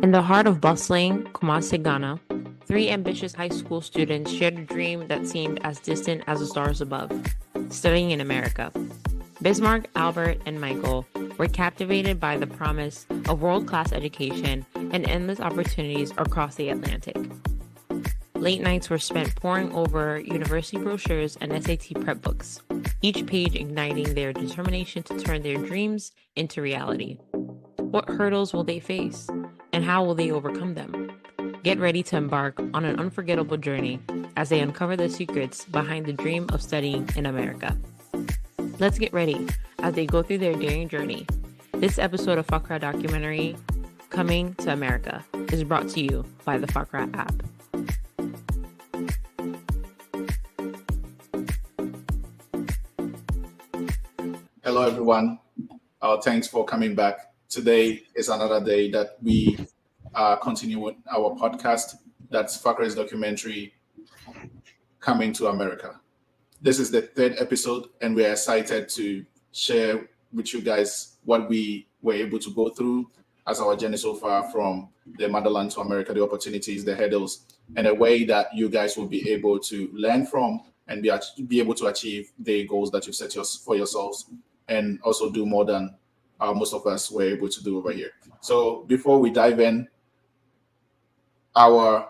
In the heart of bustling Kumasi, Ghana, three ambitious high school students shared a dream that seemed as distant as the stars above: studying in America. Bismarck, Albert, and Michael were captivated by the promise of world-class education and endless opportunities across the Atlantic. Late nights were spent poring over university brochures and SAT prep books, each page igniting their determination to turn their dreams into reality. What hurdles will they face, and how will they overcome them? Get ready to embark on an unforgettable journey as they uncover the secrets behind the dream of studying in America. Let's get ready as they go through their daring journey. This episode of Fakra documentary, Coming to America, is brought to you by the Fakra app. Hello, everyone. Thanks for coming back. Today is another day that we continue with our podcast. That's Fakra's documentary, Coming to America. This is the third episode, and we're excited to share with you guys what we were able to go through as our journey so far from the motherland to America, the opportunities, the hurdles, and a way that you guys will be able to learn from and be able to achieve the goals that you've set for yourselves, and also do more than most of us were able to do over here. So before we dive in, our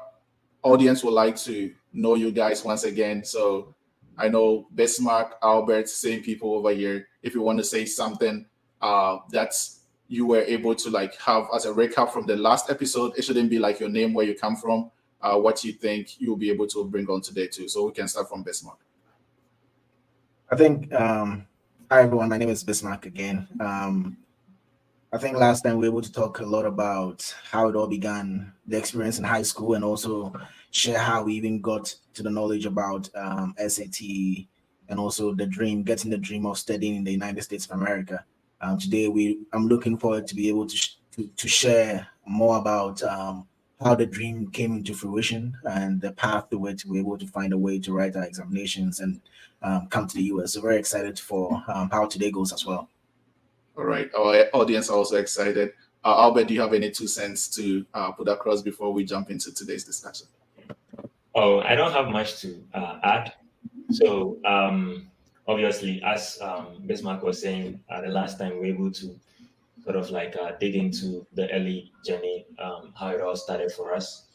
audience would like to know you guys once again. So I know Bismarck, Albert, same people over here. If you want to say something that you were able to have as a recap from the last episode, it shouldn't be like your name, where you come from, what you think you'll be able to bring on today too. So we can start from Bismarck. I think, hi everyone, my name is Bismarck again. I think last time we were able to talk a lot about how it all began, the experience in high school, and also share how we even got to the knowledge about SAT and also getting the dream of studying in the United States of America. Today, I'm looking forward to be able to share more about how the dream came into fruition and the path to which we're able to find a way to write our examinations and come to the US. So very excited for how today goes as well. All right, our audience are also excited. Albert, do you have any 2 cents to put across before we jump into today's discussion? Oh, I don't have much to add. So obviously, as Bismarck was saying, the last time we were able to sort of dig into the early journey, how it all started for us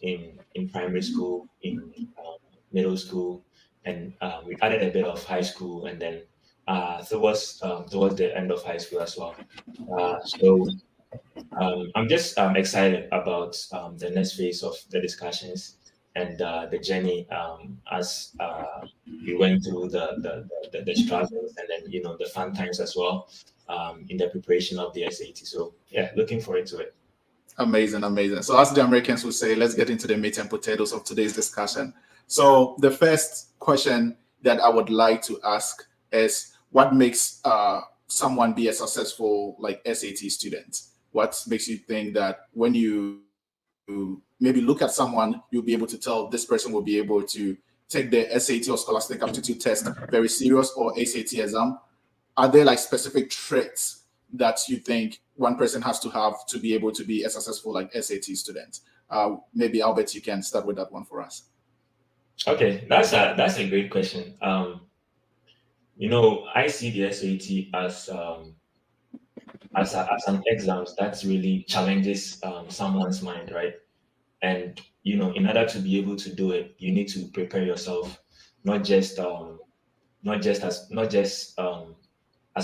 in primary school, in middle school, and we added a bit of high school, and then towards the end of high school as well. So I'm just excited about the next phase of the discussions and the journey as we went through the struggles and then the fun times as well in the preparation of the SAT. So yeah, looking forward to it. Amazing. So as the Americans would say, let's get into the meat and potatoes of today's discussion. So the first question that I would like to ask is, what makes someone be a successful SAT student? What makes you think that when you maybe look at someone, you'll be able to tell this person will be able to take the SAT or Scholastic Aptitude Test very serious, or ACT exam? Are there specific traits that you think one person has to have to be able to be a successful SAT student? Maybe Albert, you can start with that one for us. Okay, that's a great question. I see the SAT as an exam that really challenges someone's mind, right? And in order to be able to do it, you need to prepare yourself, not just as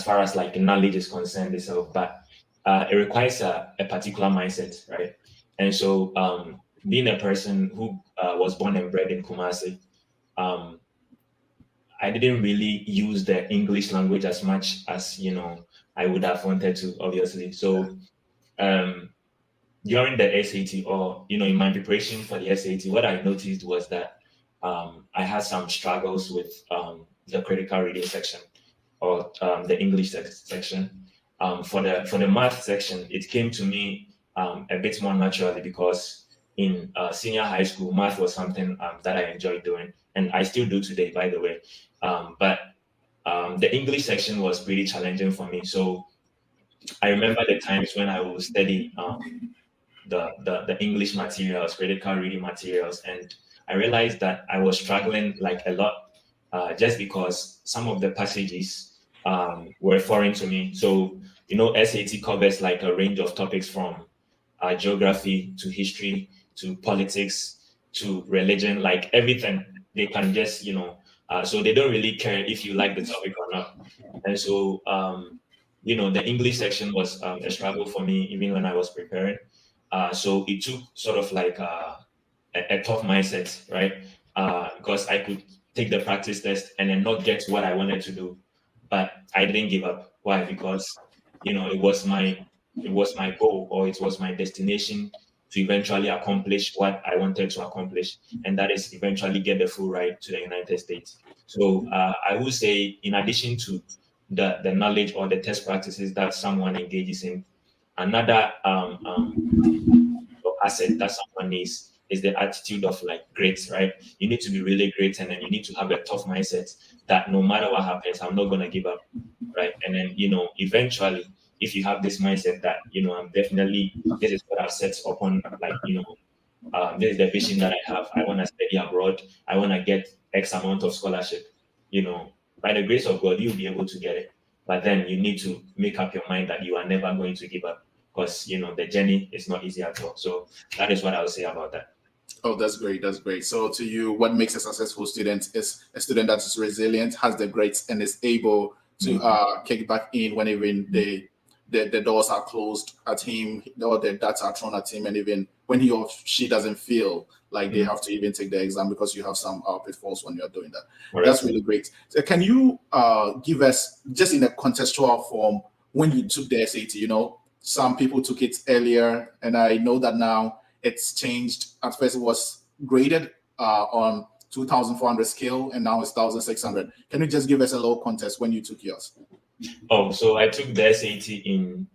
far as the knowledge is concerned itself, but it requires a particular mindset, right? And so, being a person who was born and bred in Kumasi, I didn't really use the English language as much as I would have wanted to, obviously. So during the SAT, or in my preparation for the SAT, what I noticed was that I had some struggles with the critical reading section, or the English section. For the math section, it came to me a bit more naturally, because in senior high school, math was something that I enjoyed doing, and I still do today, by the way. But the English section was pretty challenging for me. So I remember the times when I would study the English materials, critical reading materials, and I realized that I was struggling like a lot, just because some of the passages were foreign to me. So SAT covers like a range of topics from geography to history to politics to religion, like everything. They can just so they don't really care if you like the topic or not. And so the English section was a struggle for me even when I was preparing. So it took sort of like a tough mindset, right? Because I could take the practice test and then not get what I wanted to do, but I didn't give up. Why? Because it was my goal, or it was my destination to eventually accomplish what I wanted to accomplish, and that is eventually get the full ride to the United States. So I would say, in addition to the knowledge or the test practices that someone engages in, another asset that someone needs is the attitude of like great, right? You need to be really great, and then you need to have a tough mindset that no matter what happens, I'm not gonna give up, right? And then eventually, if you have this mindset that I'm definitely, this is what I've set upon, like this is the vision that I have. I want to study abroad. I want to get X amount of scholarship. By the grace of God, you'll be able to get it. But then you need to make up your mind that you are never going to give up, because the journey is not easy at all. So that is what I would say about that. Oh, that's great. That's great. So to you, what makes a successful student is a student that is resilient, has the grades, and is able to kick back in when even the doors are closed at him, or the darts are thrown at him, and even when he or she doesn't feel like they have to even take the exam, because you have some pitfalls when you're doing that. Right. That's really great. So can you give us, just in a contextual form, when you took the SAT? Some people took it earlier, and I know that now it's changed. At first, it was graded on 2,400 scale, and now it's 1,600. Can you just give us a little context when you took yours? Oh, so I took the SAT in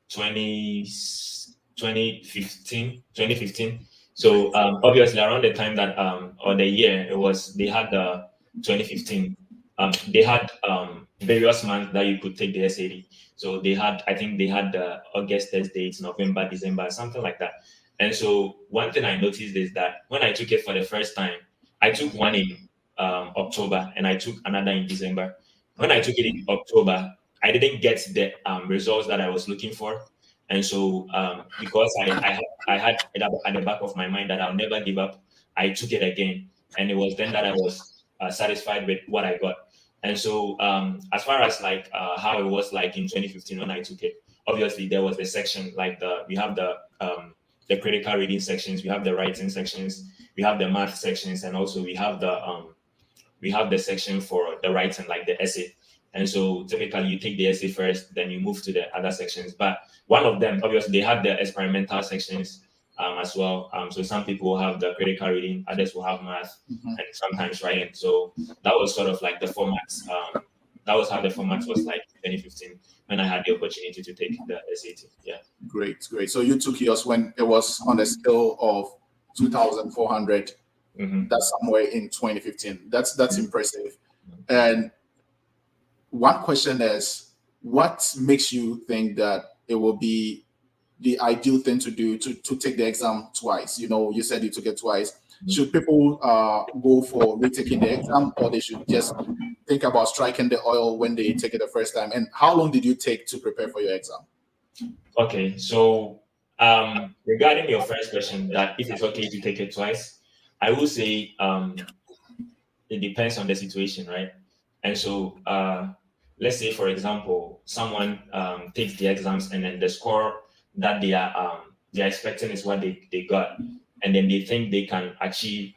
2015. So obviously around the time that or the year it was, they had the 2015. They had various months that you could take the SAT. So I think they had the August test dates, November, December, something like that. And so one thing I noticed is that when I took it for the first time, I took one in October and I took another in December. When I took it in October, I didn't get the results that I was looking for. And so because I had it at the back of my mind that I'll never give up, I took it again. And it was then that I was satisfied with what I got. And so as far as like how it was like in 2015 when I took it, obviously there was the section, like we have the critical reading sections, we have the writing sections, we have the math sections, and also we have the section for the writing, like the essay. And so typically you take the essay first, then you move to the other sections. But one of them, obviously, they had the experimental sections as well. So some people will have the critical reading, others will have math, and sometimes writing. So that was sort of like the format. That was how the format was like in 2015 when I had the opportunity to take the SAT. Yeah. Great. So you took yours when it was on a scale of 2,400. That's somewhere in 2015. That's impressive. And one question is, what makes you think that it will be the ideal thing to do to take the exam twice? You said you took it twice. Should people go for retaking the exam, or they should just think about striking the oil when they take it the first time? And how long did you take to prepare for your exam? Okay, so regarding your first question, that if it's okay to take it twice, I will say it depends on the situation, right? And so let's say, for example, someone takes the exams and then the score that they are expecting is what they got, and then they think they can achieve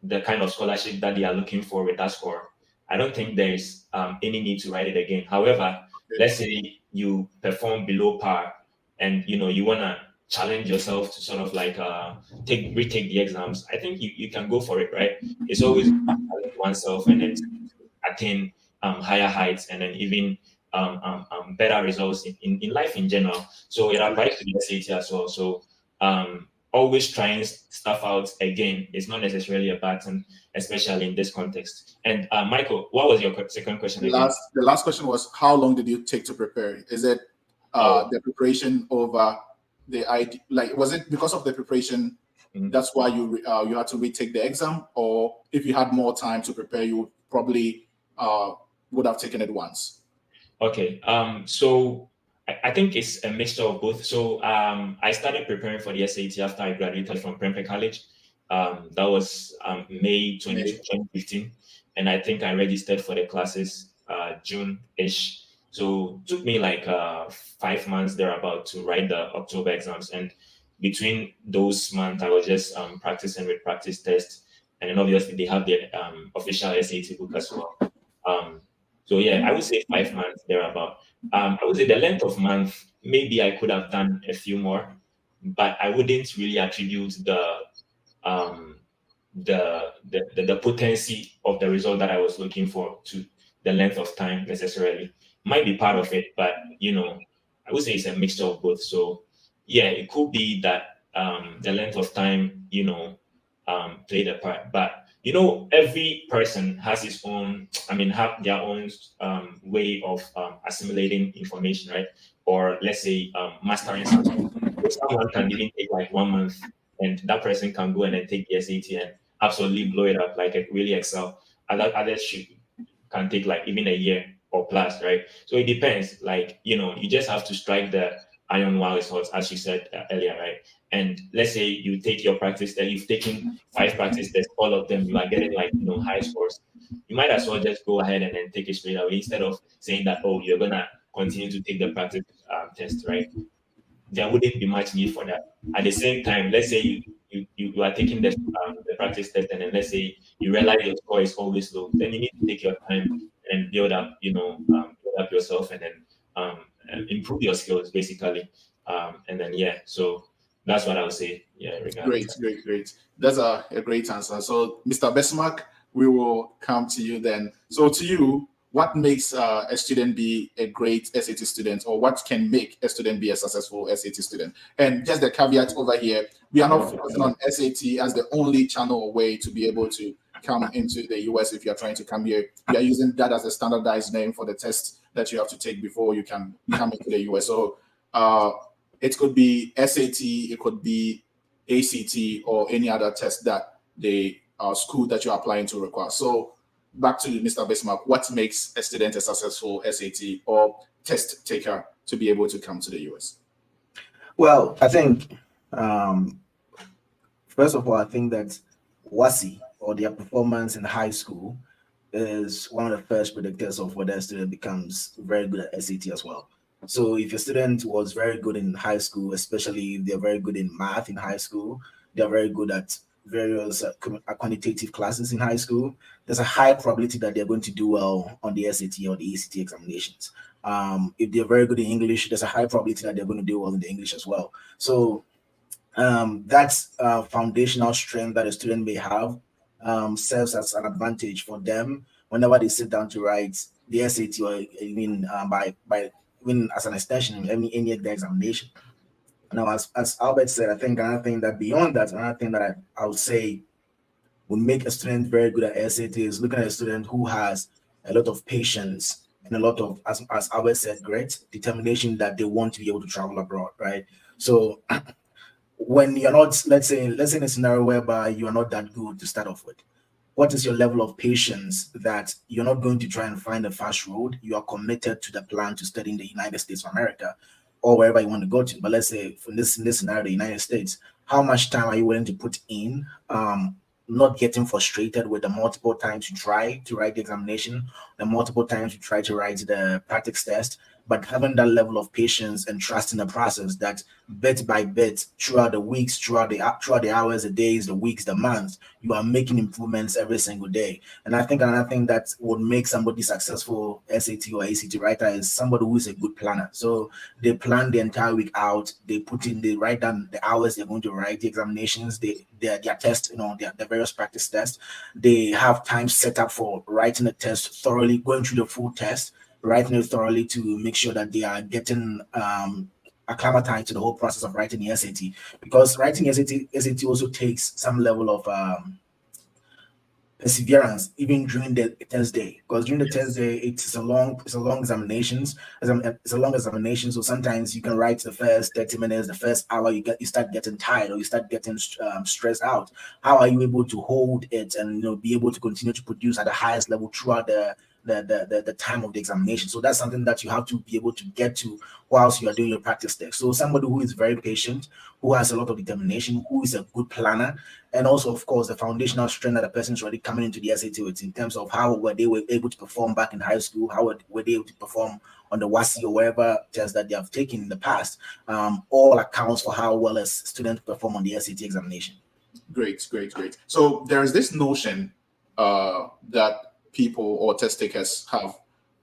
the kind of scholarship that they are looking for with that score. I don't think there is any need to write it again. However, let's say you perform below par, and you wanna challenge yourself to sort of like retake the exams. I think you can go for it, right? It's always challenge oneself and then attain higher heights, and then even better results in life in general. So it applies to the SAT as well. So always trying stuff out again is not necessarily a bad thing, especially in this context. And Michael, what was your second question again? The last question was, how long did you take to prepare? Is it the preparation over the idea? Like, was it because of the preparation? That's why you had to retake the exam, or if you had more time to prepare, you probably would have taken it once. Okay. So I think it's a mixture of both. So I started preparing for the SAT after I graduated from Prempeh College. That was May 2015. And I think I registered for the classes June-ish. So it took me like 5 months thereabout to write the October exams. And between those months, I was just practicing with practice tests. And then obviously they have the official SAT book as well. So yeah, I would say 5 months thereabout. I would say the length of month, maybe I could have done a few more, but I wouldn't really attribute um, the potency of the result that I was looking for to the length of time necessarily. Might be part of it, but I would say it's a mixture of both. So yeah, it could be that the length of time, played a part. But every person has his own, have their own way of assimilating information, right? Or let's say mastering something. So someone can even take like 1 month, and that person can go and then take the SAT and absolutely blow it up, like really excel. Others can take like even a year or plus, right? So it depends. Like, you just have to strike the iron while it's hot, as you said earlier, right? And let's say you take your practice test, you've taken 5 practice tests, all of them, you are getting like, high scores. You might as well just go ahead and then take it straight away instead of saying that, oh, you're going to continue to take the practice test, right? There wouldn't be much need for that. At the same time, let's say you are taking the practice test, and then let's say you realize your score is always low, then you need to take your time and build up, build up yourself, and then improve your skills basically. And then so that's what I would say. Yeah, regarding Great. That's a great answer. So, Mr. Besmark, we will come to you then. So, to you, what makes a student be a great SAT student, or what can make a student be a successful SAT student? And just the caveat over here, we are not focusing on SAT as the only channel or way to be able to come into the US if you're trying to come here. We are using that as a standardized name for the test that you have to take before you can come into the US. So it could be SAT, it could be ACT, or any other test that the school that you're applying to requires. So back to Mr. Bismarck, what makes a student a successful SAT or test taker to be able to come to the US? Well, I think, first of all, I think that WASI, or their performance in high school, is one of the first predictors of whether a student becomes very good at SAT as well. So if your student was very good in high school, especially if they're very good in math in high school, they're very good at various quantitative classes in high school, there's a high probability that they're going to do well on the SAT or the ACT examinations. If they're very good in English, there's a high probability that they're going to do well in the English as well. So that's a foundational strength that a student may have, serves as an advantage for them whenever they sit down to write the SAT, or even even as an extension, any examination. Now, as Albert said, I think another thing that beyond that, another thing that I would say would make a student very good at SAT is looking at a student who has a lot of patience and a lot of, as Albert said, great determination that they want to be able to travel abroad, right? So when you're not, let's say in a scenario whereby you are not that good to start off with, what is your level of patience that you're not going to try and find a fast road? You are committed to the plan to study in the United States of America or wherever you want to go to. But let's say in this scenario, the United States, how much time are you willing to put in? Not getting frustrated with the multiple times you try to write the examination, the multiple times you try to write the practice test, but having that level of patience and trust in the process that bit by bit, throughout the weeks, throughout the hours, the days, the weeks, the months, you are making improvements every single day. And I think another thing that would make somebody successful SAT or ACT writer is somebody who is a good planner. So they plan the entire week out, they write down the hours they're going to write the examinations, their test, their various practice tests. They have time set up for writing the test thoroughly, going through the full test, writing it thoroughly to make sure that they are getting acclimatized to the whole process of writing the SAT. Because writing SAT also takes some level of perseverance even during the test day, because during the test day it's a long examinations, it's a long examination. So sometimes you can write the first 30 minutes, the first hour, you start getting tired, or you start getting stressed out. How are you able to hold it and be able to continue to produce at the highest level throughout the time of the examination? So that's something that you have to be able to get to whilst you are doing your practice test. So somebody who is very patient, who has a lot of determination, who is a good planner, and also, of course, the foundational strength that the person's already coming into the SAT with, in terms of how were they were able to perform back in high school, how were they able to perform on the WASI or wherever test that they have taken in the past, all accounts for how well as students perform on the SAT examination. Great, great, great. So there is this notion that people or test takers have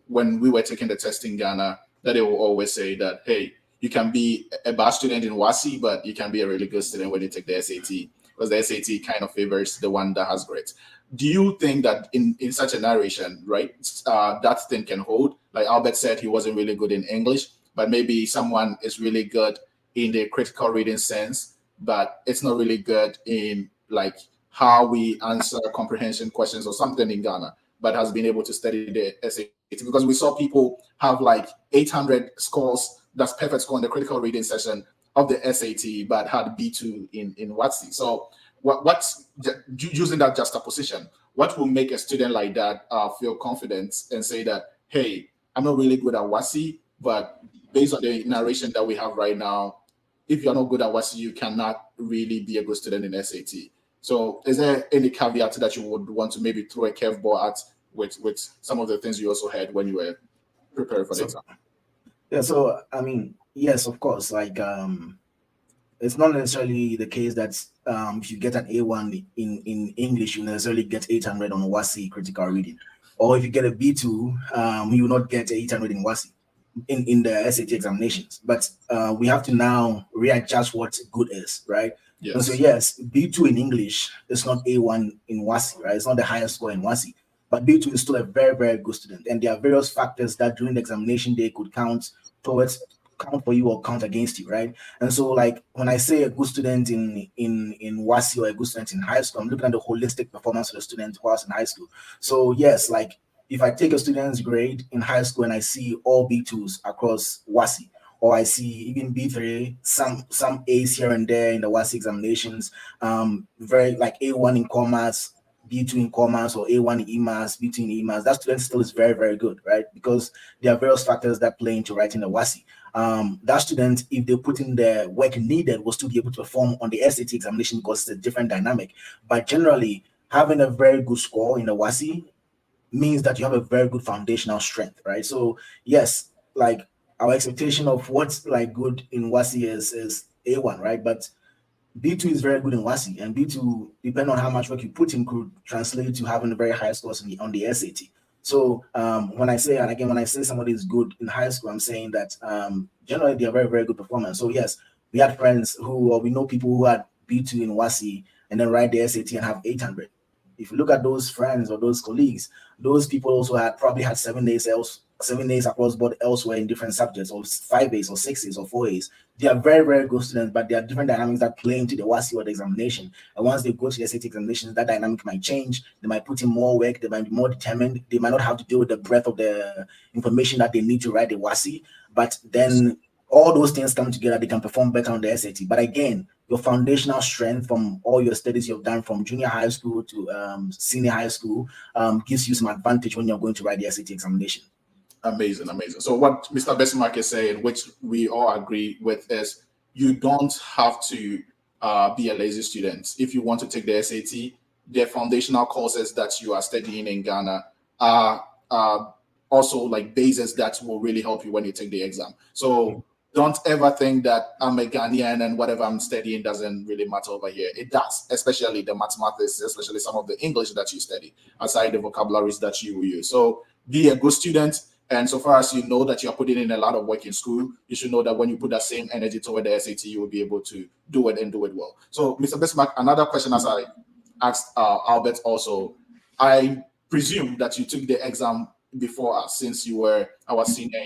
when we were taking the test in Ghana, that they will always say that, hey, you can be a bad student in WASI, but you can be a really good student when you take the SAT, because the SAT kind of favors the one that has grades. Do you think that in such a narration, right, that thing can hold? Like Albert said, he wasn't really good in English, but maybe someone is really good in the critical reading sense, but it's not really good in like how we answer comprehension questions or something in Ghana, but has been able to study the SAT. Because we saw people have like 800 scores, that's perfect score in the critical reading session of the SAT, but had B2 in WASI. So what's using that juxtaposition, what will make a student like that feel confident and say that, hey, I'm not really good at WASI, but based on the narration that we have right now, if you're not good at WASI, you cannot really be a good student in SAT. So is there any caveat that you would want to maybe throw a curveball at with some of the things you also heard when you were preparing for the exam? Yeah, so I mean, yes, of course, like it's not necessarily the case that if you get an A1 in English, you necessarily get 800 on WASI critical reading, or if you get a B2, you will not get 800 in WASI in the SAT examinations. But we have to now readjust what good is, right? Yes. And so yes, B2 in English is not A1 in WASI, right? It's not the highest score in WASI, but B2 is still a very, very good student. And there are various factors that during the examination they could count for you or count against you, right? And so, like when I say a good student in WASI or a good student in high school, I'm looking at the holistic performance of the student whilst in high school. So yes, like if I take a student's grade in high school and I see all B2s across WASI, or I see even B3, some A's here and there in the WASI examinations, very like A1 in commerce, B2 in commerce, or A1 in EMAS, B2 in EMAS, that student still is very, very good, right? Because there are various factors that play into writing the WASI. That student, if they put in the work needed, will still be able to perform on the SAT examination because it's a different dynamic. But generally, having a very good score in the WASI means that you have a very good foundational strength, right? So yes, like our expectation of what's like good in WASI is A1, right? But B2 is very good in WASI, and B2, depending on how much work you put in, could translate to having a very high scores on the SAT. So when I say, and again, when I say somebody is good in high school, I'm saying that generally they are very, very good performance. So yes, we had friends or we know people who had B2 in WASI and then write the SAT and have 800. If you look at those friends or those colleagues, those people also probably had 7 A's across board elsewhere in different subjects, or 5 A's or 6 A's or 4 A's. They are very, very good students, but there are different dynamics that play into the WASI or the examination. And once they go to the SAT examination, that dynamic might change. They might put in more work. They might be more determined. They might not have to deal with the breadth of the information that they need to write the WASI. But then all those things come together, they can perform better on the SAT. But again, your foundational strength from all your studies you've done from junior high school to senior high school gives you some advantage when you're going to write the SAT examination. Amazing, amazing. So what Mr. Besmark is saying, which we all agree with, is you don't have to be a lazy student. If you want to take the SAT, the foundational courses that you are studying in Ghana are also like bases that will really help you when you take the exam. So don't ever think that I'm a Ghanaian and whatever I'm studying doesn't really matter over here. It does, especially the mathematics, especially some of the English that you study, aside the vocabularies that you will use. So be a good student. And so far as you know that you're putting in a lot of work in school, you should know that when you put that same energy toward the SAT, you will be able to do it and do it well. So, Mr. Bismarck, another question as I asked Albert also, I presume that you took the exam before us since you were our senior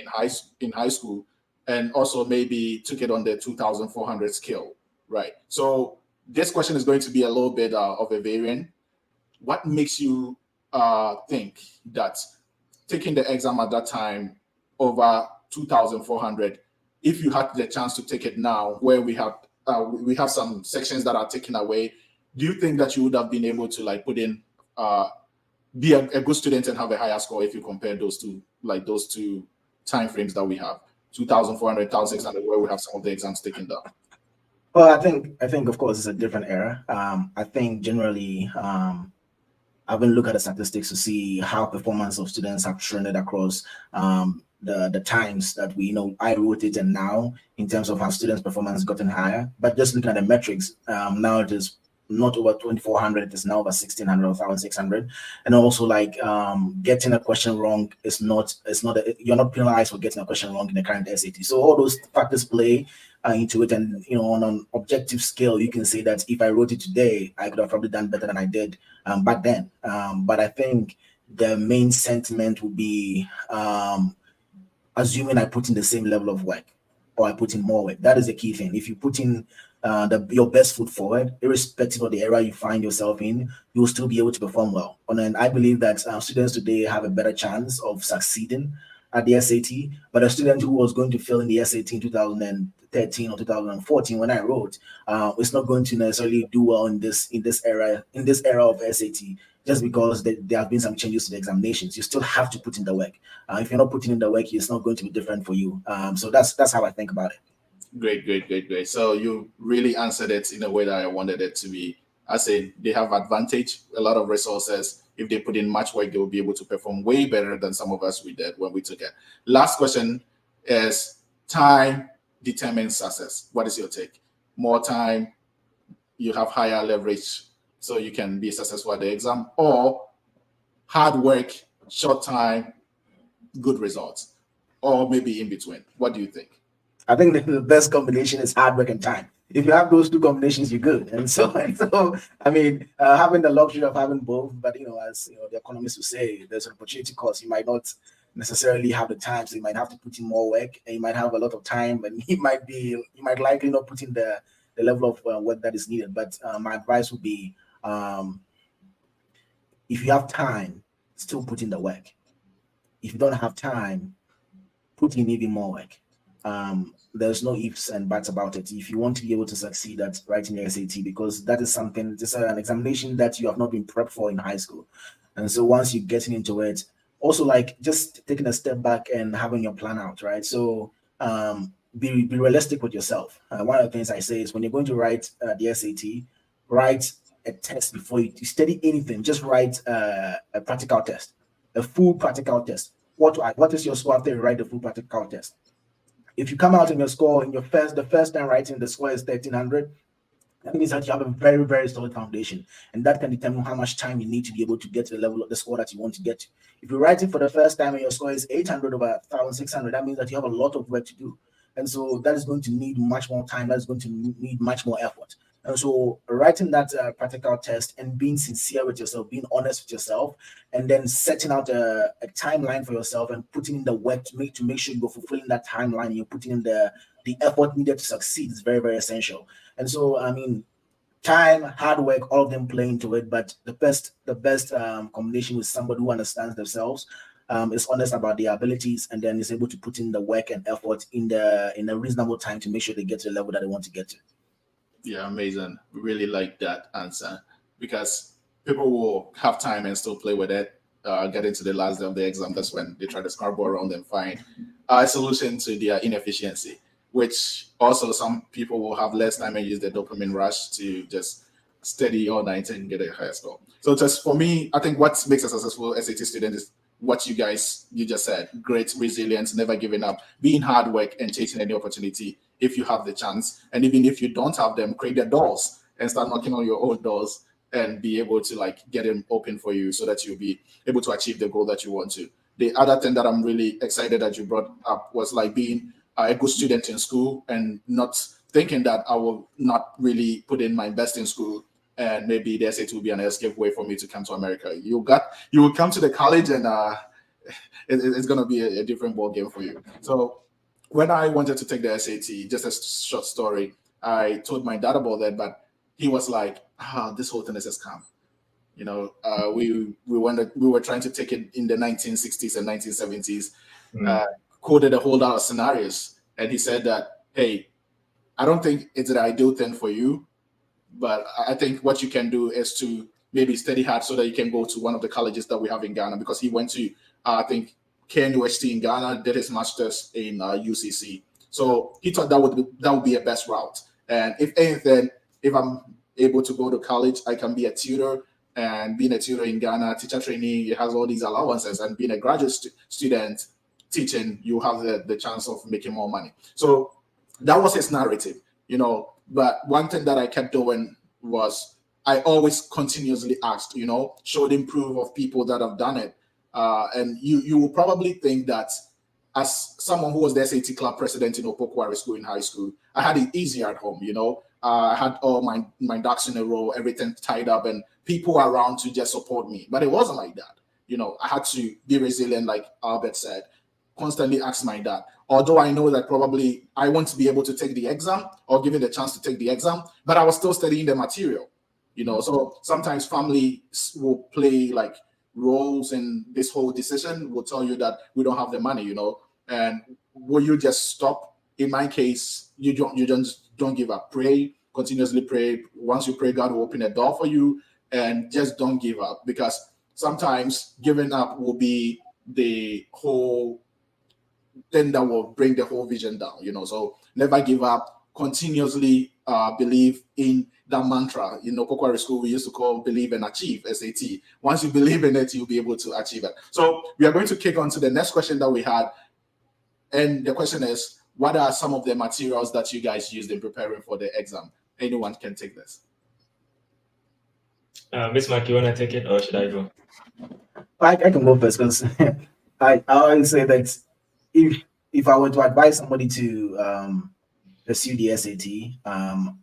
in high school, and also maybe took it on the 2,400 scale, right? So this question is going to be a little bit of a variant. what makes you think that taking the exam at that time over 2,400, if you had the chance to take it now, where we have some sections that are taken away, do you think that you would have been able to like put in be a good student and have a higher score if you compare those two time frames that we have, 2,400, 1,600, where we have some of the exams taken down? Well, I think of course it's a different era. I think generally, I've been looking at the statistics to see how performance of students have trended across the times that I wrote it and now, in terms of how students' performance gotten higher. But just looking at the metrics, now it is not over 2,400, it is now over 1,600 or 1,600. And also, like, getting a question wrong you're not penalized for getting a question wrong in the current SAT. So all those factors play into it, and on an objective scale, you can say that if I wrote it today, I could have probably done better than I did back then. But I think the main sentiment would be assuming I put in the same level of work, or I put in more work. That is the key thing. If you put in your best foot forward, irrespective of the area you find yourself in, you'll still be able to perform well. And I believe that students today have a better chance of succeeding at the SAT. But a student who was going to fail in the SAT in 2013 or 2014, when I wrote, is not going to necessarily do well in this era of SAT, just because there have been some changes to the examinations. You still have to put in the work. If you're not putting in the work, it's not going to be different for you. So that's how I think about it. Great. So you really answered it in a way that I wanted it to be. I said they have advantage, a lot of resources. If they put in much work, they will be able to perform way better than some of us we did when we took it. Last question is, time determines success. What is your take? More time, you have higher leverage, so you can be successful at the exam, or hard work, short time, good results, or maybe in between? What do you think? I think the best combination is hard work and time. If you have those two combinations, you're good. And so I mean, having the luxury of having both, but as the economists will say, there's an opportunity cost. You might not necessarily have the time, so you might have to put in more work, and you might have a lot of time, and you might likely not put in the level of work that is needed. But my advice would be, if you have time, still put in the work. If you don't have time, put in even more work. There's no ifs and buts about it. If you want to be able to succeed at writing your SAT, because that is something, just an examination that you have not been prepped for in high school. And so once you're getting into it, also like just taking a step back and having your plan out, right? So be realistic with yourself. One of the things I say is, when you're going to write the SAT, write a test before you study anything. Just write a practical test, a full practical test. What is your score after you write the full practical test? If you come out in your score the first time writing, the score is 1,300, that means that you have a very, very solid foundation, and that can determine how much time you need to be able to get to the level of the score that you want to get to. If you write it for the first time and your score is 800 over 1,600, that means that you have a lot of work to do, and so that is going to need much more time. That is going to need much more effort. And so writing that practical test and being sincere with yourself, being honest with yourself, and then setting out a timeline for yourself and putting in the work to make sure you're fulfilling that timeline, and you're putting in the effort needed to succeed is very, very essential. And so, I mean, time, hard work, all of them play into it. But the best combination with somebody who understands themselves, is honest about their abilities, and then is able to put in the work and effort in a reasonable time to make sure they get to the level that they want to get to. Yeah, amazing. Really like that answer, because people will have time and still play with it. Get into the last day of the exam, that's when they try to scramble around and find a solution to their inefficiency, which also some people will have less time and use the dopamine rush to just study all night and get a higher score. So just for me, I think what makes a successful SAT student is what you just said: great resilience, never giving up, being hard work, and chasing any opportunity if you have the chance. And even if you don't have them, create the doors and start knocking on your own doors and be able to like get them open for you, so that you'll be able to achieve the goal that you want to. The other thing that I'm really excited that you brought up was like being a good student in school and not thinking that I will not really put in my best in school, and maybe the SAT will be an escape way for me to come to America. You will come to the college, and it's going to be a different ball game for you. So when I wanted to take the SAT, just a short story, I told my dad about that, but he was like, this whole thing is a scam. We were trying to take it in the 1960s and 1970s. Mm. Coded a whole lot of scenarios, and he said that, hey, I don't think it's the ideal thing for you, but I think what you can do is to maybe study hard so that you can go to one of the colleges that we have in Ghana, because he went to, I think, KNUST in Ghana, did his master's in UCC. So he thought that would be a best route. And if anything, if I'm able to go to college, I can be a tutor. And being a tutor in Ghana, teacher trainee, it has all these allowances. And being a graduate student teaching, you have the chance of making more money. So that was his narrative, But one thing that I kept doing was I always continuously asked, showed him proof of people that have done it. And you will probably think that as someone who was the SAT club president in Opokwari School in high school, I had it easier at home, I had all my ducks in a row, everything tied up, and people around to just support me. But it wasn't like that. I had to be resilient, like Albert said, constantly ask my dad. Although I know that probably I won't be able to take the exam or given the chance to take the exam, but I was still studying the material, So sometimes family will play like roles in this whole decision, will tell you that we don't have the money, and will you just stop? In my case, you don't give up. Pray, continuously pray. Once you pray, God will open a door for you, and just don't give up, because sometimes giving up will be the whole thing that will bring the whole vision down, So never give up, continuously believe in that mantra. Kokwari School, we used to call believe and achieve, SAT. Once you believe in it, you'll be able to achieve it. So we are going to kick on to the next question that we had. And the question is, what are some of the materials that you guys used in preparing for the exam? Anyone can take this. Miss Mark, you want to take it, or should I go? I can go first, because I always say that if I were to advise somebody to pursue the SAT,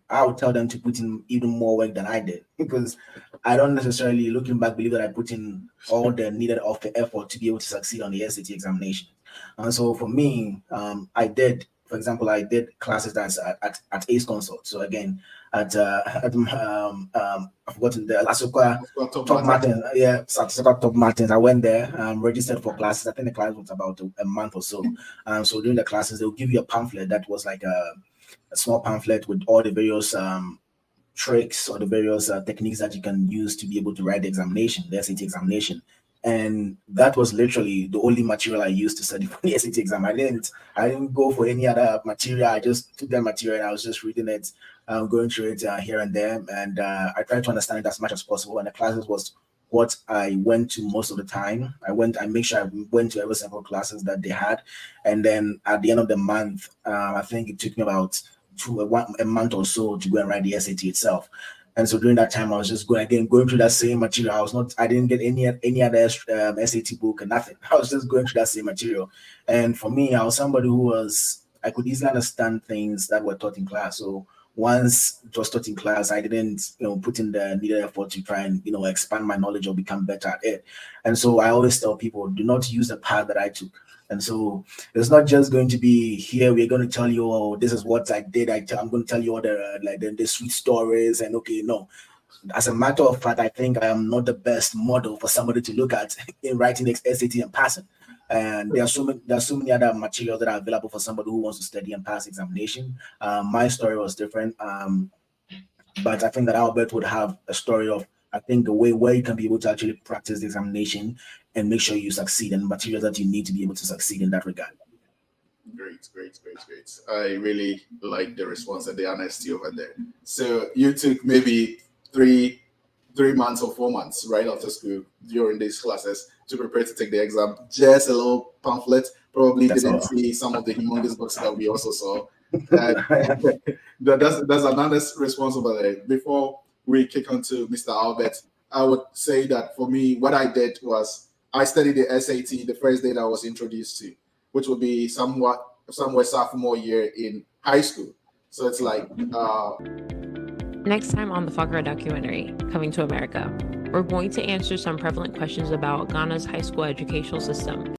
I would tell them to put in even more work than I did, because I don't necessarily, looking back, believe that I put in all the needed of the effort to be able to succeed on the SAT examination. And so for me, I did classes that's at Ace Consult. So again, I've forgotten the Asuka Top Martin. Yeah, Asuka Top Martins. I went there, registered for classes. I think the class was about a month or so. So during the classes, they'll give you a pamphlet that was like a small pamphlet with all the various tricks or the various techniques that you can use to be able to write the SAT examination. And that was literally the only material I used to study for the SAT exam. I didn't go for any other material. I just took that material and I was just reading it, going through it here and there. And I tried to understand it as much as possible. And the classes was what I went to most of the time. I made sure I went to every single classes that they had. And then at the end of the month, I think it took me about a month or so to go and write the SAT itself. And so during that time, I was just going through that same material. I didn't get any other SAT book or nothing. I was just going through that same material. And for me, I was somebody I could easily understand things that were taught in class. So once it was taught in class, I didn't, put in the needed effort to try and, expand my knowledge or become better at it. And so I always tell people, do not use the path that I took. And so it's not just going to be here. We're going to tell you, oh, this is what I did. I'm going to tell you all the sweet stories. And okay, no. As a matter of fact, I think I am not the best model for somebody to look at in writing the SAT and passing. And there are so many other materials that are available for somebody who wants to study and pass examination. My story was different, but I think that Albert would have a story of, I think, the way where you can be able to actually practice the examination and make sure you succeed, and materials that you need to be able to succeed in that regard. Great. I really like the response and the honesty over there. So you took maybe three months or 4 months right after school during these classes to prepare to take the exam. Just a little pamphlet. Probably didn't see some of the humongous books that we also saw. That's an honest response over there. Before we kick on to Mr. Albert, I would say that for me, what I did was I studied the SAT the first day that I was introduced to, which would be somewhere sophomore year in high school. So it's like... Next time on the Fakra documentary, Coming to America, we're going to answer some prevalent questions about Ghana's high school educational system.